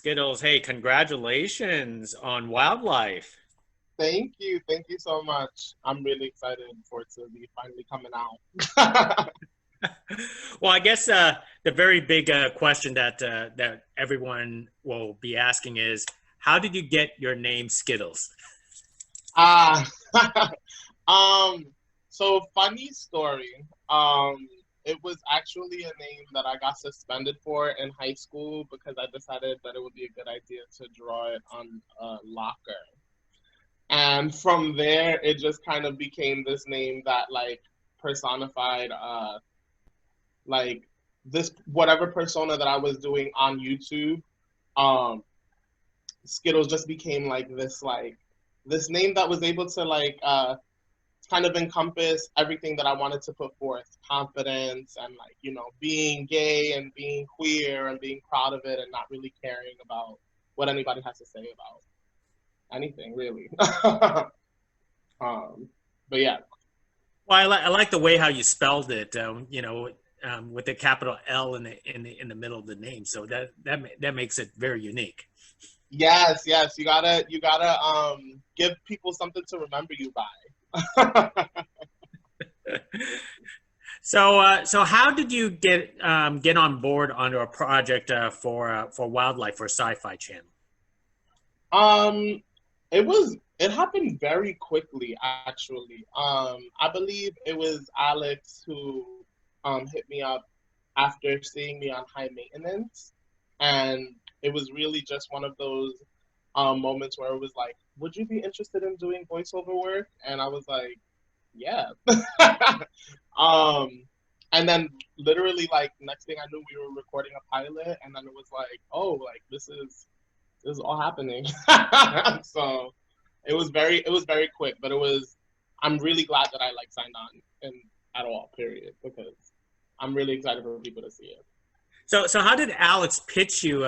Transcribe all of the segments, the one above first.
Skittles, hey, congratulations on wildlife. Thank you so much. I'm really excited for it to be finally coming out. Well, I guess the very big question that everyone will be asking is, how did you get your name Skittles? Ah, um, so funny story. It was actually a name that I got suspended for in high school because I decided that it would be a good idea to draw it on a locker. And from there, it just kind of became this name that like personified like this whatever persona that I was doing on YouTube. Um, Skittles just became like this name that was able to kind of encompass everything that I wanted to put forth, confidence and like, being gay and being queer and being proud of it and not really caring about what anybody has to say about anything really. um, but yeah. Well, I like the way how you spelled it. With the capital L in the middle of the name, so that makes it very unique. Yes, you gotta give people something to remember you by. So how did you get on board onto a project for wildlife for Syfy channel? um, it happened very quickly actually. I believe it was Alex who hit me up after seeing me on high maintenance, and it was really just one of those moments where it was like, would you be interested in doing voiceover work? And I was like, yeah. um, and then literally like next thing I knew, we were recording a pilot, and then it was like, oh, like this is all happening. So it was very quick, but I'm really glad that I like signed on and at all, period, because I'm really excited for people to see it. So how did Alex pitch you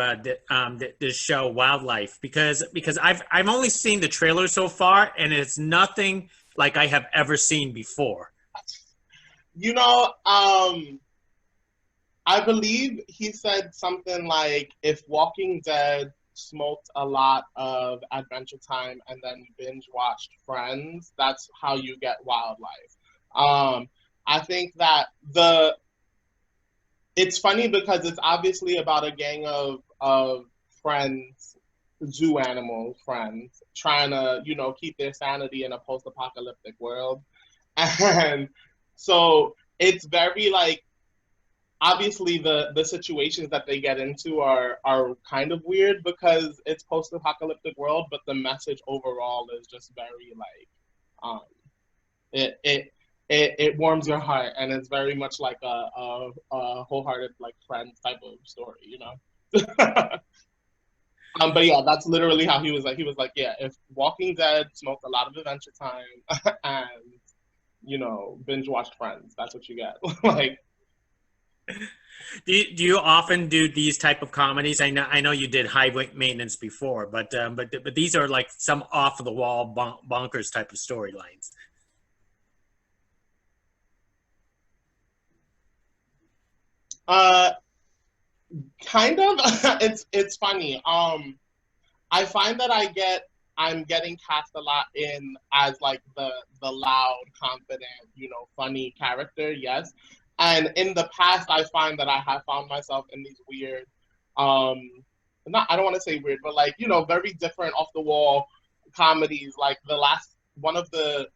this show Wildlife? Because I've only seen the trailer so far, and it's nothing like I have ever seen before. You know, um, I believe he said something like, if Walking Dead smoked a lot of Adventure Time and then binge watched Friends, that's how you get Wildlife. Um, I think that it's funny because it's obviously about a gang of friends, zoo animal friends, trying to keep their sanity in a post-apocalyptic world, and so it's very like obviously the situations that they get into are kind of weird because it's post-apocalyptic world, but the message overall is just very like um it it it warms your heart, and it's very much like a wholehearted like friend type of story, but yeah, that's literally how he was like, yeah, if Walking Dead smoked a lot of Adventure Time and binge watched Friends, that's what you get. Like, Do you often do these type of comedies? I know you did High Maintenance before, but these are like some off the wall bonkers type of storylines. uh kind of. It's funny. I find that I'm getting cast a lot in as like the loud, confident, funny character, yes. And in the past I find that I have found myself in these weird, um not, I don't want to say weird, but like, very different off the wall comedies. Like the last one of the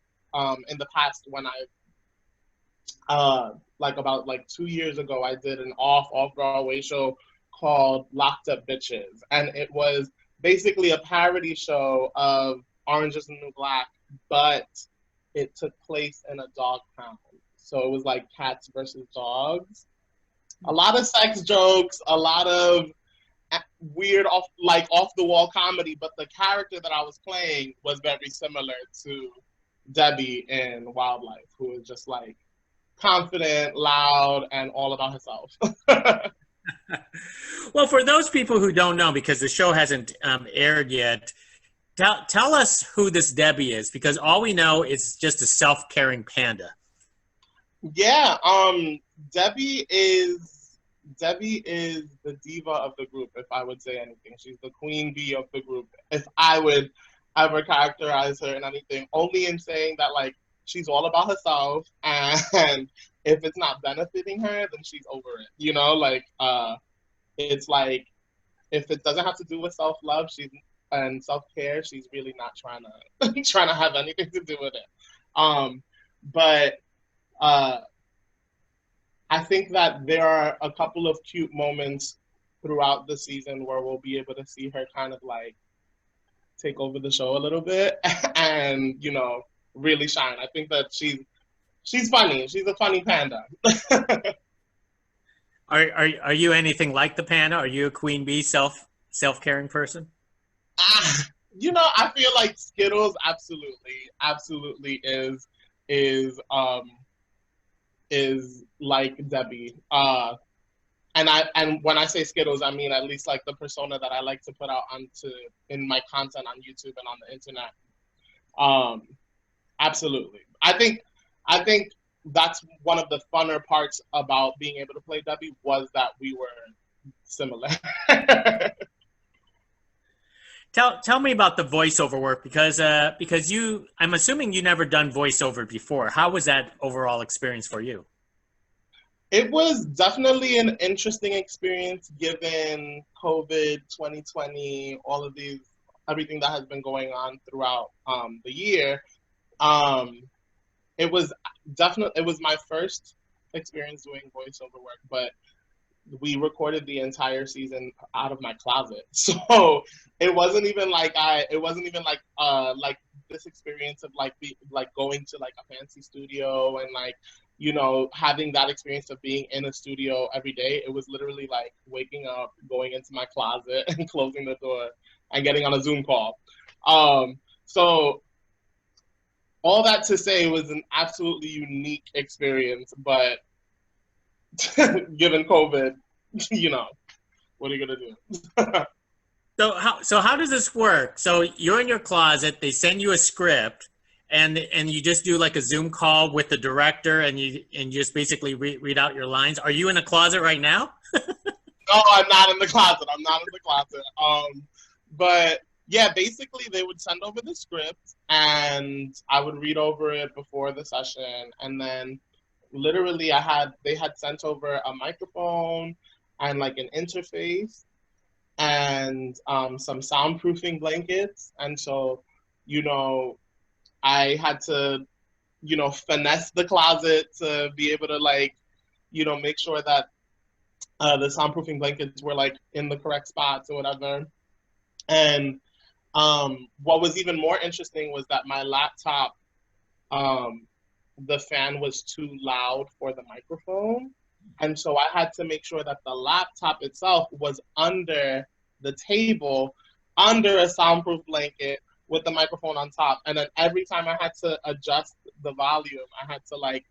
in the past when I like about like 2 years ago, I did an off Broadway show called Locked Up Bitches, and it was basically a parody show of Orange Is the New Black, but it took place in a dog pound. So it was like cats versus dogs. A lot of sex jokes, a lot of weird off the wall comedy, but the character that I was playing was very similar to Debbie in Wildlife, who is just like confident, loud, and all about herself. Well, for those people who don't know, because the show hasn't aired yet, tell us who this Debbie is, because all we know is just a self-caring panda. Yeah, Debbie is Debbie is the diva of the group, if I would say anything. She's the queen bee of the group. If I would ever characterize her in anything, only in saying that, like, she's all about herself, and if it's not benefiting her, then she's over it. You know, like, it's like, if it doesn't have to do with self-love, and self-care, she's really not trying to trying to have anything to do with it. But I think that there are a couple of cute moments throughout the season where we'll be able to see her kind of like take over the show a little bit and, you know, really shine. I think that she's funny. She's a funny panda. Are you anything like the panda? Are you a queen bee, self-caring person? You know, I feel like Skittles absolutely is like Debbie. And when I say Skittles, I mean at least like the persona that I like to put out in my content on YouTube and on the internet. Absolutely. I think that's one of the funner parts about being able to play Debbie was that we were similar. Tell me about the voiceover work because I'm assuming you never done voiceover before. How was that overall experience for you? It was definitely an interesting experience given COVID, 2020, all of everything that has been going on throughout the year. It was my first experience doing voiceover work, but we recorded the entire season out of my closet. So it wasn't even like this experience of like going to like a fancy studio and like, you know, having that experience of being in a studio every day. It was literally like waking up, going into my closet and closing the door and getting on a Zoom call. So all that to say, it was an absolutely unique experience, but given COVID, you know, what are you gonna do? So how does this work? So you're in your closet, they send you a script, and you just do like a Zoom call with the director, and you just basically read out your lines. Are you in a closet right now? No, I'm not in the closet. But yeah, basically they would send over the script, and I would read over it before the session, and then literally they had sent over a microphone and like an interface and some soundproofing blankets. And so, you know, I had to, you know, finesse the closet to be able to like, you know, make sure that the soundproofing blankets were like in the correct spots or whatever. And what was even more interesting was that my laptop, the fan was too loud for the microphone. And so I had to make sure that the laptop itself was under the table, under a soundproof blanket with the microphone on top. And then every time I had to adjust the volume, I had to like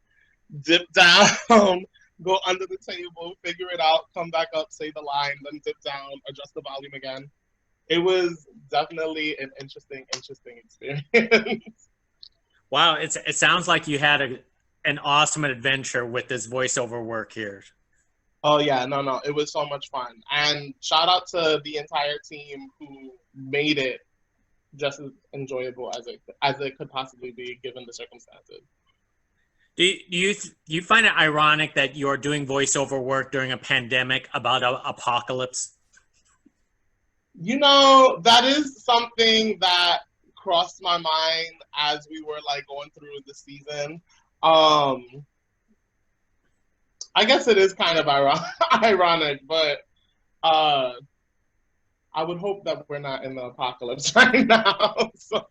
dip down, go under the table, figure it out, come back up, say the line, then dip down, adjust the volume again. It was definitely an interesting experience. Wow, it sounds like you had an awesome adventure with this voiceover work here. Oh yeah, no, it was so much fun. And shout out to the entire team who made it just as enjoyable as it could possibly be given the circumstances. Do you find it ironic that you're doing voiceover work during a pandemic about an apocalypse? You know, that is something that crossed my mind as we were like going through the season. I guess it is kind of ironic, but I would hope that we're not in the apocalypse right now. So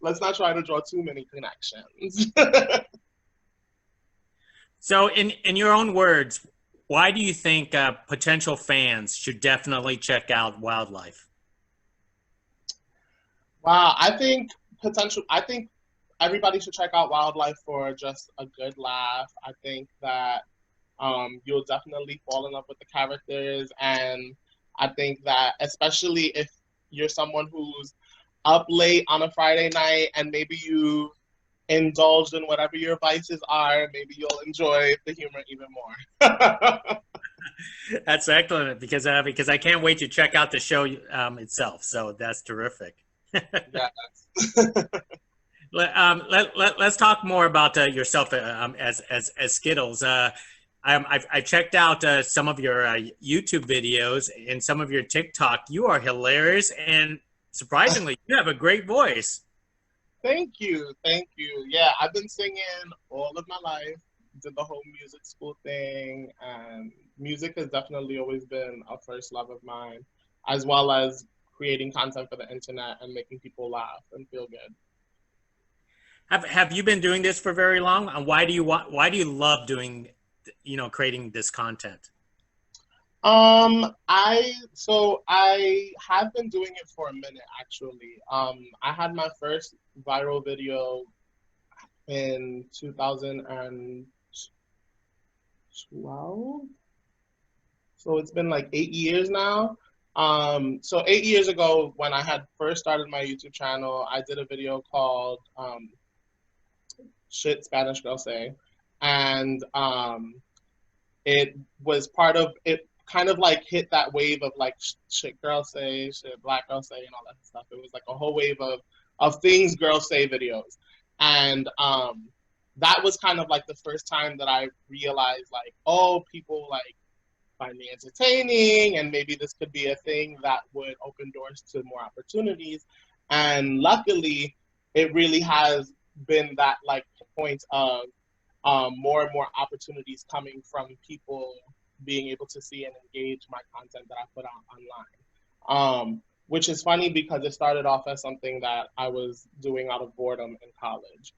let's not try to draw too many connections. So in your own words, why do you think potential fans should definitely check out Wildlife? Wow, I think everybody should check out Wildlife for just a good laugh. I think that you'll definitely fall in love with the characters, and I think that especially if you're someone who's up late on a Friday night and maybe you indulged in whatever your vices are, maybe you'll enjoy the humor even more. That's excellent because I can't wait to check out the show itself. So that's terrific. Yes. Let's talk more about yourself as Skittles. I checked out some of your YouTube videos and some of your TikTok. You are hilarious, and surprisingly, you have a great voice. Thank you. Thank you. Yeah, I've been singing all of my life, did the whole music school thing, and music has definitely always been a first love of mine, as well as creating content for the internet and making people laugh and feel good. Have you been doing this for very long? And why do you love doing, creating this content? I have been doing it for a minute actually. I had my first viral video in 2012. So it's been like 8 years now. So 8 years ago, when I had first started my YouTube channel, I did a video called "Shit Spanish Girl Say," and it was part of it. Kind of like hit that wave of like shit girls say, shit black girls say, and all that stuff. It was like a whole wave of things girls say videos, and that was kind of like the first time that I realized like, oh, people like find me entertaining, and maybe this could be a thing that would open doors to more opportunities. And luckily, it really has been that like point of more and more opportunities coming from people being able to see and engage my content that I put out online. Which is funny because it started off as something that I was doing out of boredom in college.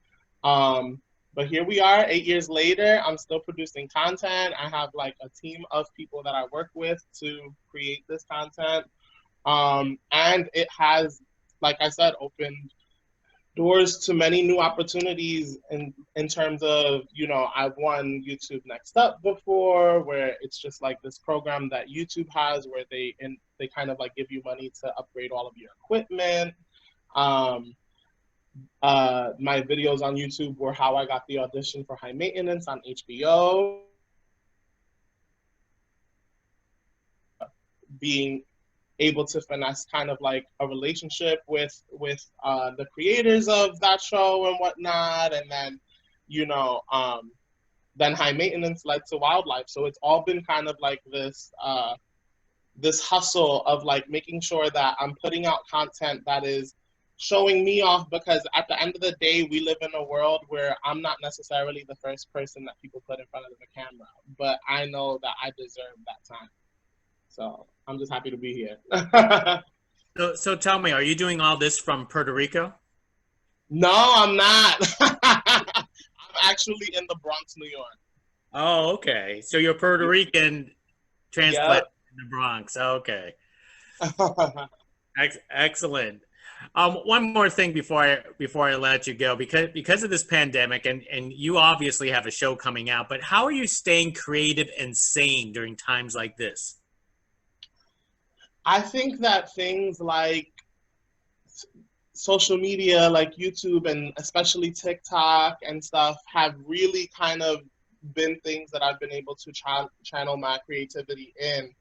But here we are 8 years later, I'm still producing content. I have like a team of people that I work with to create this content. And it has, like I said, opened doors to many new opportunities in terms of, I've won YouTube Next Up before, where it's just like this program that YouTube has where they kind of like give you money to upgrade all of your equipment. My videos on YouTube were how I got the audition for High Maintenance on HBO. Being able to finesse kind of like a relationship with the creators of that show and whatnot, and then then High Maintenance led to Wildlife. So it's all been kind of like this this hustle of like making sure that I'm putting out content that is showing me off, because at the end of the day, we live in a world where I'm not necessarily the first person that people put in front of the camera, but I know that I deserve that time. So I'm just happy to be here. So tell me, are you doing all this from Puerto Rico? No, I'm not. I'm actually in the Bronx, New York. Oh, okay. So you're Puerto Rican transplant Yep. in the Bronx. Okay. Excellent. One more thing before I let you go, because of this pandemic, and you obviously have a show coming out, but how are you staying creative and sane during times like this? I think that things like social media, like YouTube and especially TikTok and stuff, have really kind of been things that I've been able to channel my creativity in.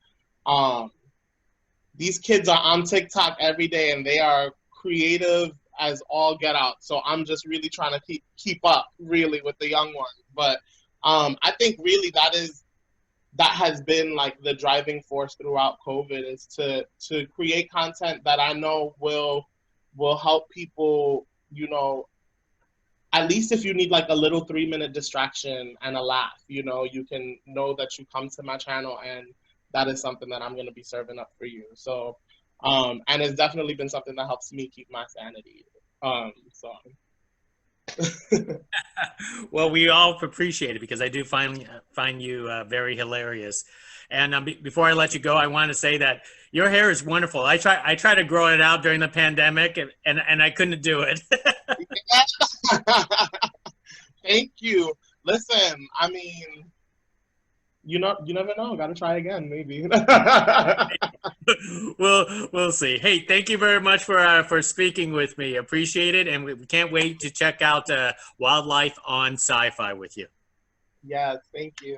These kids are on TikTok every day and they are creative as all get out. So I'm just really trying to keep up really with the young ones. But I think really that has been like the driving force throughout COVID, is to create content that I know will help people, at least if you need like a little 3-minute distraction and a laugh, you can know that you come to my channel and that is something that I'm going to be serving up for you. So, and it's definitely been something that helps me keep my sanity. So. Well, we all appreciate it because I do find you very hilarious. And before I let you go, I want to say that your hair is wonderful. I try to grow it out during the pandemic, and I couldn't do it. Thank you. Listen, I mean, you never know. Got to try again, maybe. We'll see. Hey, thank you very much for speaking with me. Appreciate it, and we can't wait to check out Wildlife on Syfy with you. Yes, thank you.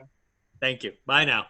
Thank you. Bye now.